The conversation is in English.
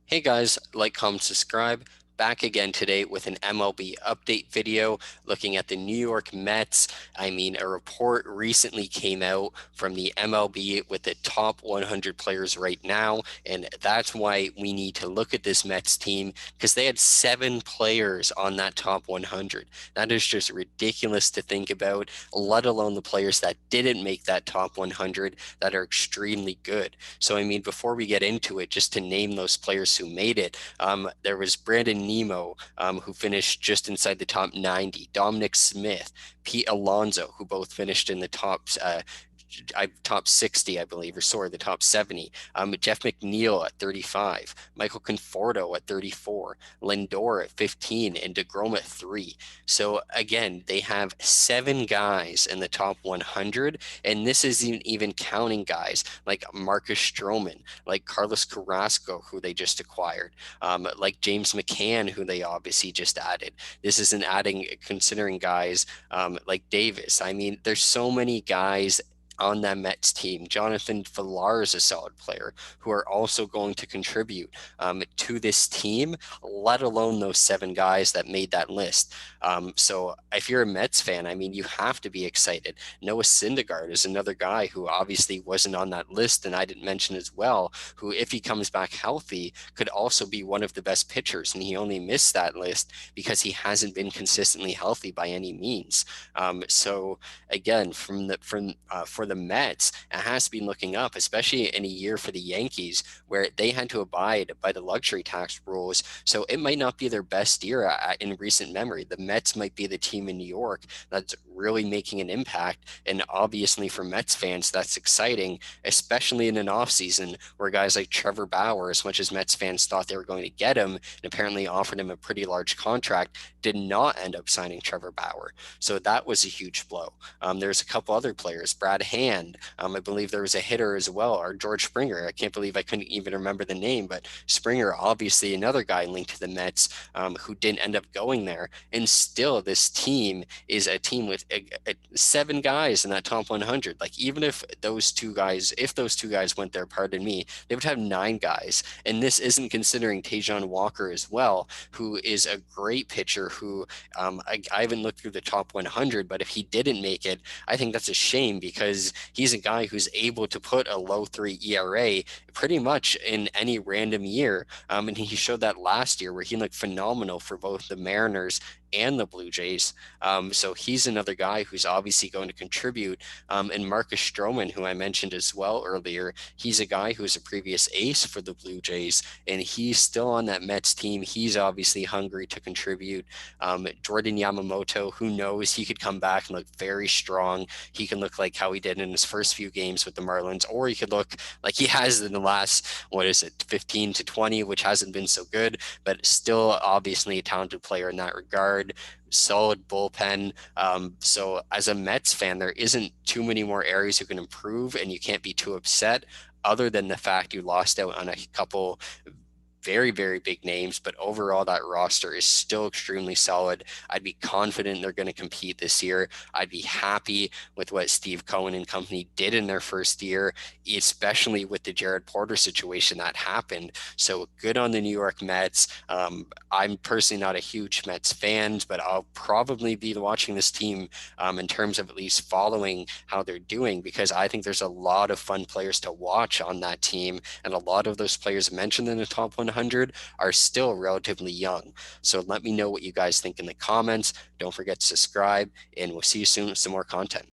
Hey guys, like, comment, subscribe. Back again today with an MLB update video looking at the New York Mets. A report recently came out from the MLB with the top 100 players right now, and that's why we need to look at this Mets team because they had 7 players on that top 100. That is just ridiculous to think about, let alone the players that didn't make that top 100 that are extremely good. So, before we get into it, just to name those players who made it, there was Brandon Nemo, who finished just inside the top 90, Dominic Smith, Pete Alonso, who both finished in the top 60, I believe, or sorry, the top 70. Jeff McNeil at 35, Michael Conforto at 34, Lindor at 15, and DeGrom at 3. So again, they have 7 guys in the top 100, and this isn't even counting guys like Marcus Stroman, like Carlos Carrasco, who they just acquired, like James McCann, who they obviously just added. This isn't adding, considering guys like Davis. There's so many guys on that Mets team. Jonathan Villar is a solid player who are also going to contribute to this team, let alone those 7 guys that made that list. So if you're a Mets fan, you have to be excited. Noah Syndergaard is another guy who obviously wasn't on that list, and I didn't mention as well, who, if he comes back healthy, could also be one of the best pitchers. And he only missed that list because he hasn't been consistently healthy by any means. So again, for the Mets, it has to be looking up, especially in a year for the Yankees where they had to abide by the luxury tax rules. So it might not be their best year in recent memory. The Mets might be the team in New York that's really making an impact. And obviously for Mets fans, that's exciting, especially in an offseason where guys like Trevor Bauer, as much as Mets fans thought they were going to get him and apparently offered him a pretty large contract, did not end up signing Trevor Bauer. So that was a huge blow. There's a couple other players, Brad Hand. I believe there was a hitter as well, or George Springer. I can't believe I couldn't even remember the name, but Springer, obviously another guy linked to the Mets, who didn't end up going there. And still, this team is a team with 7 guys in that top 100. Like, even if those two guys went there, pardon me, they would have 9 guys. And this isn't considering Taejon Walker as well, who is a great pitcher who I haven't looked through the top 100, but if he didn't make it, I think that's a shame because he's a guy who's able to put a low 3 ERA pretty much in any random year. And he showed that last year where he looked phenomenal for both the Mariners and the Blue Jays. So he's another guy who's obviously going to contribute. And Marcus Stroman, who I mentioned as well earlier, he's a guy who's a previous ace for the Blue Jays, and he's still on that Mets team. He's obviously hungry to contribute. Jordan Yamamoto, who knows, he could come back and look very strong. He can look like how he did in his first few games with the Marlins, or he could look like he has in the last, 15 to 20, which hasn't been so good, but still obviously a talented player in that regard. Solid bullpen. So as a Mets fan, there isn't too many more areas you can improve, and you can't be too upset other than the fact you lost out on a couple very, very big names, but overall that roster is still extremely solid. I'd be confident they're going to compete this year. I'd be happy with what Steve Cohen and company did in their first year, especially with the Jared Porter situation that happened. So good on the New York Mets. I'm personally not a huge Mets fan, but I'll probably be watching this team in terms of at least following how they're doing, because I think there's a lot of fun players to watch on that team, and a lot of those players mentioned in the top 100 are still relatively young. So let me know what you guys think in the comments. Don't forget to subscribe, and we'll see you soon with some more content.